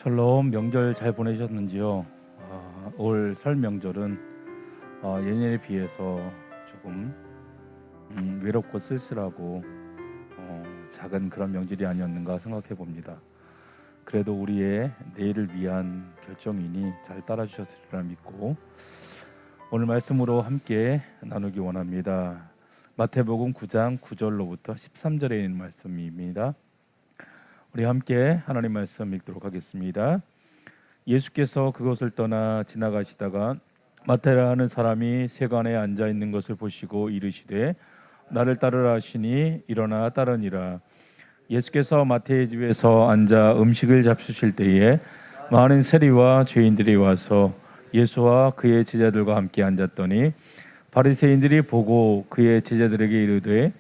샬롬. 명절 잘 보내셨는지요? 올 설 명절은 예년에 비해서 조금 외롭고 쓸쓸하고 작은 그런 명절이 아니었는가 생각해 봅니다. 그래도 우리의 내일을 위한 결정이니 잘 따라주셨으리라 믿고 오늘 말씀으로 함께 나누기 원합니다. 마태복음 9장 9절로부터 13절에 있는 말씀입니다. 우리 함께 하나님 말씀 읽도록 하겠습니다. 예수께서 그곳을 떠나 지나가시다가 마태라는 사람이 세관에 앉아 있는 것을 보시고 이르시되 나를 따르라 하시니 일어나 따르니라. 예수께서 마태의 집에서 앉아 음식을 잡수실 때에 많은 세리와 죄인들이 와서 예수와 그의 제자들과 함께 앉았더니 바리새인들이 보고 그의 제자들에게 이르되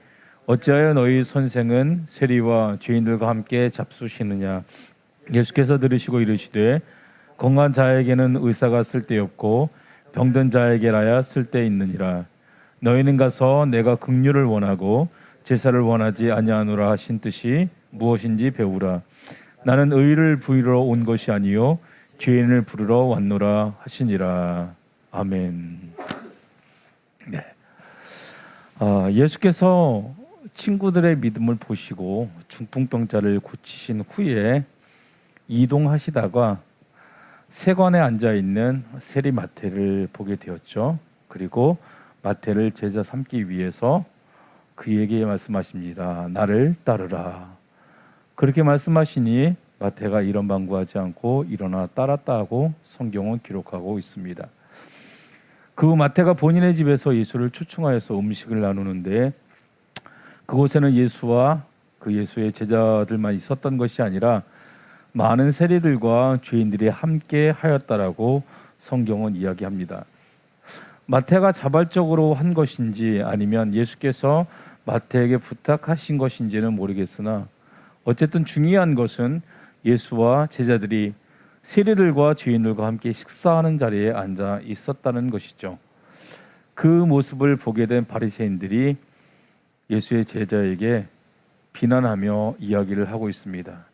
어찌하여 너희 선생은 세리와 죄인들과 함께 잡수시느냐. 예수께서 들으시고 이르시되 건강한 자에게는 의사가 쓸데없고 병든 자에게라야 쓸데있느니라. 너희는 가서 내가 긍휼을 원하고 제사를 원하지 아니하노라 하신 뜻이 무엇인지 배우라. 나는 의를 부르러 온 것이 아니요 죄인을 부르러 왔노라 하시니라. 아멘. 네. 예수께서 친구들의 믿음을 보시고 중풍병자를 고치신 후에 이동하시다가 세관에 앉아 있는 세리 마태를 보게 되었죠. 그리고 마태를 제자 삼기 위해서 그에게 말씀하십니다. 나를 따르라. 그렇게 말씀하시니 마태가 이런 방구하지 않고 일어나 따랐다고 성경은 기록하고 있습니다. 그 후 마태가 본인의 집에서 예수를 초청하여서 음식을 나누는데 그곳에는 예수와 그 예수의 제자들만 있었던 것이 아니라 많은 세리들과 죄인들이 함께 하였다라고 성경은 이야기합니다. 마태가 자발적으로 한 것인지 아니면 예수께서 마태에게 부탁하신 것인지는 모르겠으나 어쨌든 중요한 것은 예수와 제자들이 세리들과 죄인들과 함께 식사하는 자리에 앉아 있었다는 것이죠. 그 모습을 보게 된 바리새인들이 예수의 제자에게 비난하며 이야기를 하고 있습니다.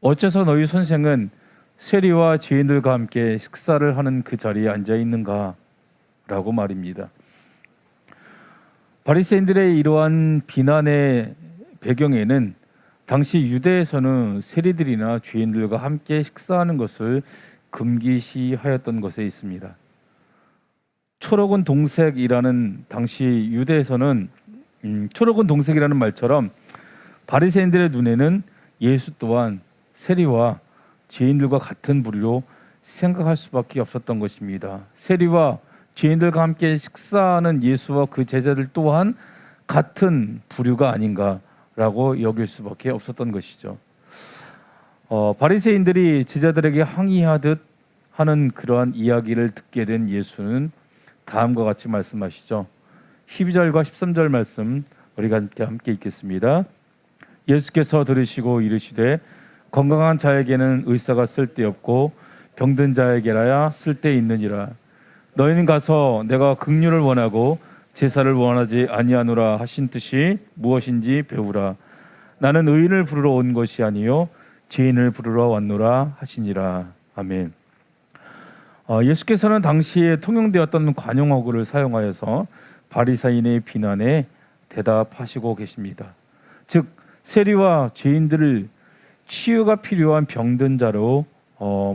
어째서 너희 선생은 세리와 죄인들과 함께 식사를 하는 그 자리에 앉아 있는가? 라고 말입니다. 바리새인들의 이러한 비난의 배경에는 당시 유대에서는 세리들이나 죄인들과 함께 식사하는 것을 금기시하였던 것에 있습니다. 초록은 동색이라는 당시 유대에서는 초록은 동색이라는 말처럼 바리새인들의 눈에는 예수 또한 세리와 죄인들과 같은 부류로 생각할 수밖에 없었던 것입니다. 세리와 죄인들과 함께 식사하는 예수와 그 제자들 또한 같은 부류가 아닌가라고 여길 수밖에 없었던 것이죠. 바리새인들이 제자들에게 항의하듯 하는 그러한 이야기를 듣게 된 예수는 다음과 같이 말씀하시죠. 12절과 13절 말씀 우리가 함께 읽겠습니다. 예수께서 들으시고 이르시되 건강한 자에게는 의사가 쓸데없고 병든 자에게라야 쓸데있느니라. 너희는 가서 내가 긍휼을 원하고 제사를 원하지 아니하노라 하신 뜻이 무엇인지 배우라. 나는 의인을 부르러 온 것이 아니요 죄인을 부르러 왔노라 하시니라. 아멘. 예수께서는 당시에 통용되었던 관용어구를 사용하여서 바리새인의 비난에 대답하시고 계십니다. 즉 세리와 죄인들을 치유가 필요한 병든 자로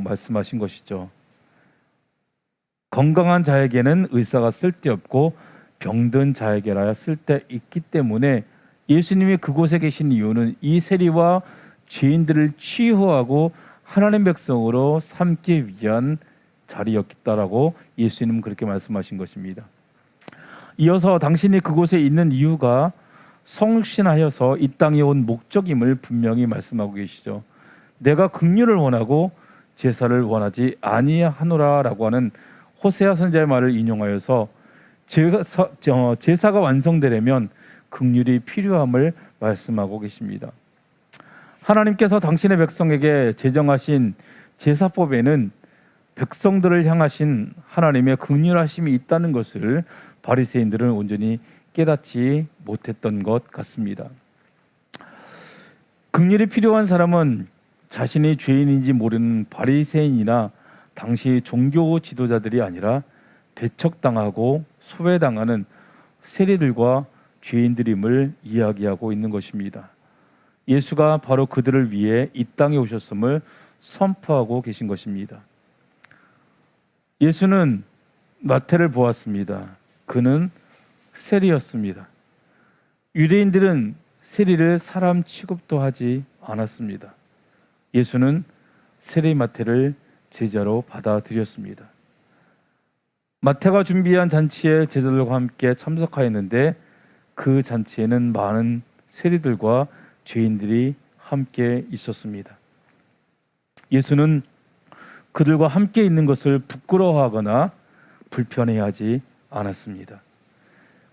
말씀하신 것이죠. 건강한 자에게는 의사가 쓸데없고 병든 자에게라야 쓸데있기 때문에 예수님이 그곳에 계신 이유는 이 세리와 죄인들을 치유하고 하나님 백성으로 삼기 위한 자리였다라고 예수님은 그렇게 말씀하신 것입니다. 이어서 당신이 그곳에 있는 이유가 성신하여서 이 땅에 온 목적임을 분명히 말씀하고 계시죠. 내가 긍휼을 원하고 제사를 원하지 아니하노라라고 하는 호세아 선지자의 말을 인용하여서 제사가 완성되려면 긍휼이 필요함을 말씀하고 계십니다. 하나님께서 당신의 백성에게 제정하신 제사법에는 백성들을 향하신 하나님의 긍휼하심이 있다는 것을 바리새인들은 온전히 깨닫지 못했던 것 같습니다. 긍휼이 필요한 사람은 자신이 죄인인지 모르는 바리새인이나 당시 종교 지도자들이 아니라 배척당하고 소외당하는 세리들과 죄인들임을 이야기하고 있는 것입니다. 예수가 바로 그들을 위해 이 땅에 오셨음을 선포하고 계신 것입니다. 예수는 마태를 보았습니다. 그는 세리였습니다. 유대인들은 세리를 사람 취급도 하지 않았습니다. 예수는 세리 마태를 제자로 받아들였습니다. 마태가 준비한 잔치에 제자들과 함께 참석하였는데 그 잔치에는 많은 세리들과 죄인들이 함께 있었습니다. 예수는 그들과 함께 있는 것을 부끄러워하거나 불편해하지 않았습니다.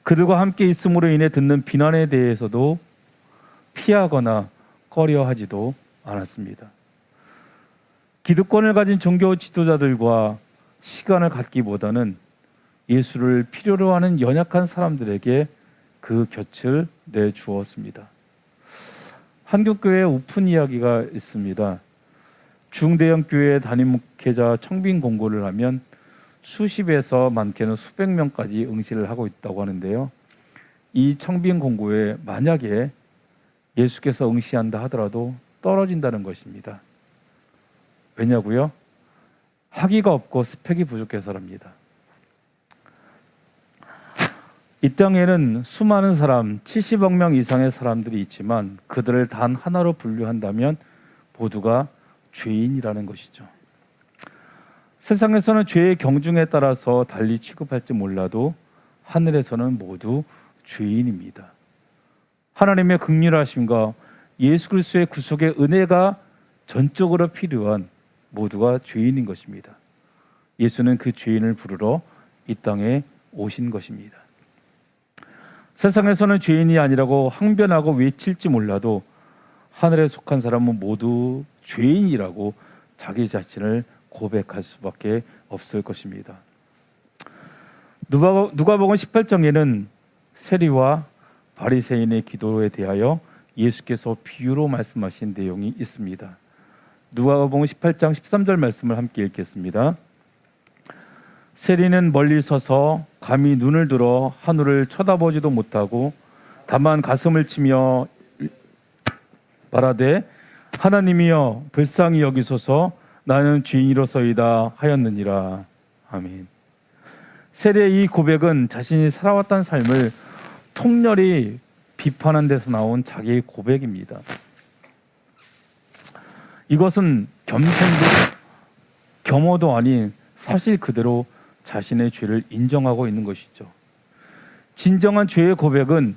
그들과 함께 있음으로 인해 듣는 비난에 대해서도 피하거나 꺼려하지도 않았습니다. 기득권을 가진 종교 지도자들과 시간을 갖기보다는 예수를 필요로 하는 연약한 사람들에게 그 곁을 내주었습니다. 한국교회 오픈 이야기가 있습니다. 중대형 교회 담임 목회자 청빙 공고를 하면 수십에서 많게는 수백 명까지 응시를 하고 있다고 하는데요. 이 청빙 공고에 만약에 예수께서 응시한다 하더라도 떨어진다는 것입니다. 왜냐고요? 학위가 없고 스펙이 부족해서랍니다. 이 땅에는 수많은 사람, 70억 명 이상의 사람들이 있지만 그들을 단 하나로 분류한다면 모두가 죄인이라는 것이죠. 세상에서는 죄의 경중에 따라서 달리 취급할지 몰라도 하늘에서는 모두 죄인입니다. 하나님의 긍휼하심과 예수 그리스도의 구속의 은혜가 전적으로 필요한 모두가 죄인인 것입니다. 예수는 그 죄인을 부르러 이 땅에 오신 것입니다. 세상에서는 죄인이 아니라고 항변하고 외칠지 몰라도 하늘에 속한 사람은 모두 죄인이라고 자기 자신을 고백할 수밖에 없을 것입니다. 누가복음 18장에는 세리와 바리새인의 기도에 대하여 예수께서 비유로 말씀하신 내용이 있습니다. 누가복음 18장 13절 말씀을 함께 읽겠습니다. 세리는 멀리 서서 감히 눈을 들어 하늘을 쳐다보지도 못하고 다만 가슴을 치며 말하되 하나님이여 불쌍히 여기소서 나는 죄인이로소이다 하였느니라. 아멘. 세리의 이 고백은 자신이 살아왔던 삶을 통렬히 비판한 데서 나온 자기의 고백입니다. 이것은 겸허도 아닌 사실 그대로 자신의 죄를 인정하고 있는 것이죠. 진정한 죄의 고백은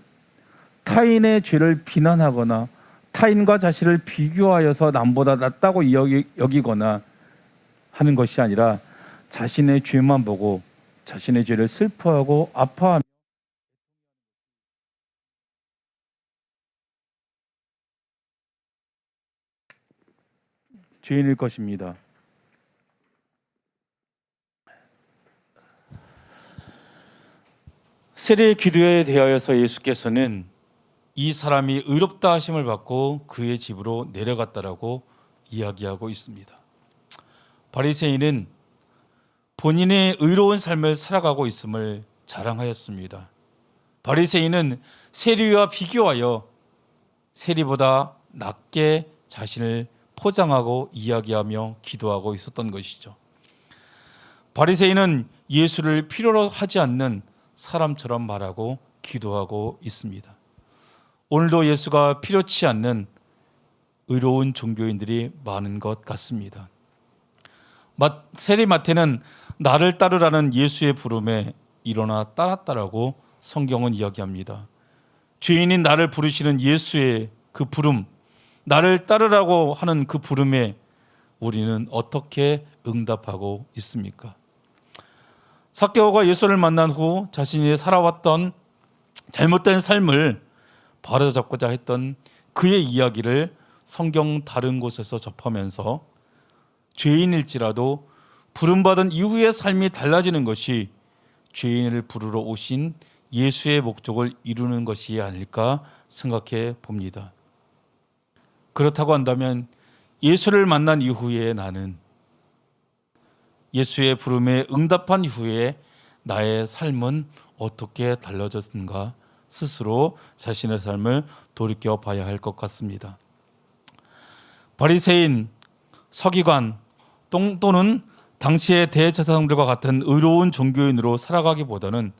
타인의 죄를 비난하거나 타인과 자신을 비교하여서 남보다 낫다고 여기거나 하는 것이 아니라 자신의 죄만 보고 자신의 죄를 슬퍼하고 아파하며 죄인일 것입니다. 세리의 기도에 대하여서 예수께서는 이 사람이 의롭다 하심을 받고 그의 집으로 내려갔다라고 이야기하고 있습니다. 바리새인은 본인의 의로운 삶을 살아가고 있음을 자랑하였습니다. 바리새인은 세리와 비교하여 세리보다 낮게 자신을 포장하고 이야기하며 기도하고 있었던 것이죠. 바리새인은 예수를 필요로 하지 않는 사람처럼 말하고 기도하고 있습니다. 오늘도 예수가 필요치 않는 의로운 종교인들이 많은 것 같습니다. 세리 마태는 나를 따르라는 예수의 부름에 일어나 따랐다라고 성경은 이야기합니다. 죄인인 나를 부르시는 예수의 그 부름, 나를 따르라고 하는 그 부름에 우리는 어떻게 응답하고 있습니까? 삭개오가 예수를 만난 후 자신이 살아왔던 잘못된 삶을 바로잡고자 했던 그의 이야기를 성경 다른 곳에서 접하면서 죄인일지라도 부름받은 이후의 삶이 달라지는 것이 죄인을 부르러 오신 예수의 목적을 이루는 것이 아닐까 생각해 봅니다. 그렇다고 한다면 예수를 만난 이후에 나는 예수의 부름에 응답한 이후에 나의 삶은 어떻게 달라졌는가 스스로 자신의 삶을 돌이켜 봐야 할 것 같습니다. 바리새인, 서기관 또는 당시의 대제사장들과 같은 의로운 종교인으로 살아가기보다는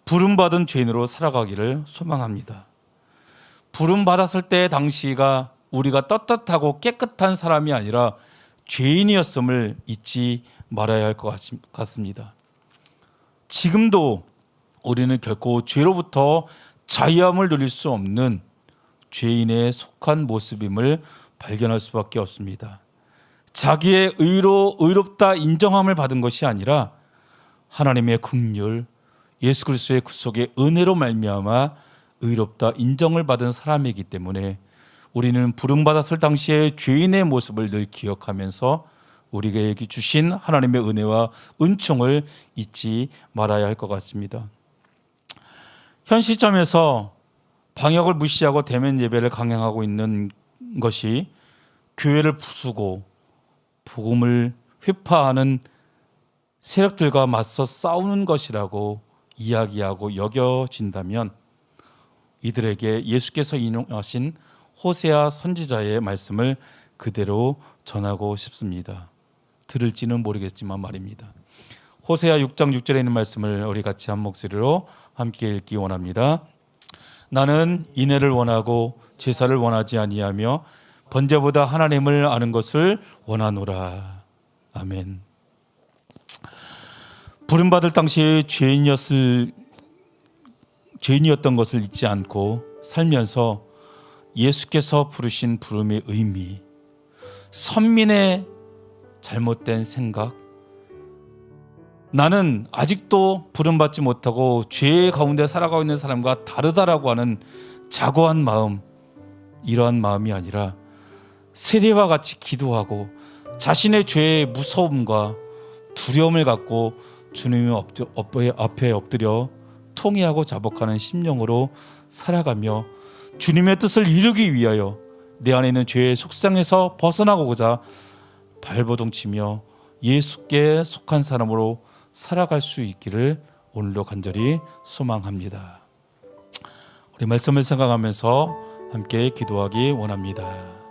부름받은 죄인으로 살아가기를 소망합니다. 부름받았을 때 당시가 우리가 떳떳하고 깨끗한 사람이 아니라 죄인이었음을 잊지 말아야 할 것 같습니다. 지금도 우리는 결코 죄로부터 자유함을 누릴 수 없는 죄인에 속한 모습임을 발견할 수밖에 없습니다. 자기의 의롭다 인정함을 받은 것이 아니라 하나님의 긍휼, 예수 그리스도의 구속의 은혜로 말미암아 의롭다 인정을 받은 사람이기 때문에 우리는 부름받았을 당시의 죄인의 모습을 늘 기억하면서 우리에게 주신 하나님의 은혜와 은총을 잊지 말아야 할 것 같습니다. 현 시점에서 방역을 무시하고 대면 예배를 강행하고 있는 것이 교회를 부수고 복음을 회파하는 세력들과 맞서 싸우는 것이라고 이야기하고 여겨진다면 이들에게 예수께서 인용하신 호세아 선지자의 말씀을 그대로 전하고 싶습니다. 들을지는 모르겠지만 말입니다. 호세아 6장 6절에 있는 말씀을 우리 같이 한 목소리로 함께 읽기 원합니다. 나는 인애를 원하고 제사를 원하지 아니하며 번제보다 하나님을 아는 것을 원하노라. 아멘. 부름받을 당시에 죄인이었던 것을 잊지 않고 살면서 예수께서 부르신 부름의 의미, 선민의 잘못된 생각, 나는 아직도 부름받지 못하고 죄 가운데 살아가고 있는 사람과 다르다라고 하는 자고한 마음, 이러한 마음이 아니라 세리와 같이 기도하고 자신의 죄의 무서움과 두려움을 갖고 주님 앞에 엎드려 통회하고 자복하는 심령으로 살아가며 주님의 뜻을 이루기 위하여 내 안에 있는 죄의 속상에서 벗어나고자 발버둥치며 예수께 속한 사람으로 살아갈 수 있기를 오늘도 간절히 소망합니다. 우리 말씀을 생각하면서 함께 기도하기 원합니다.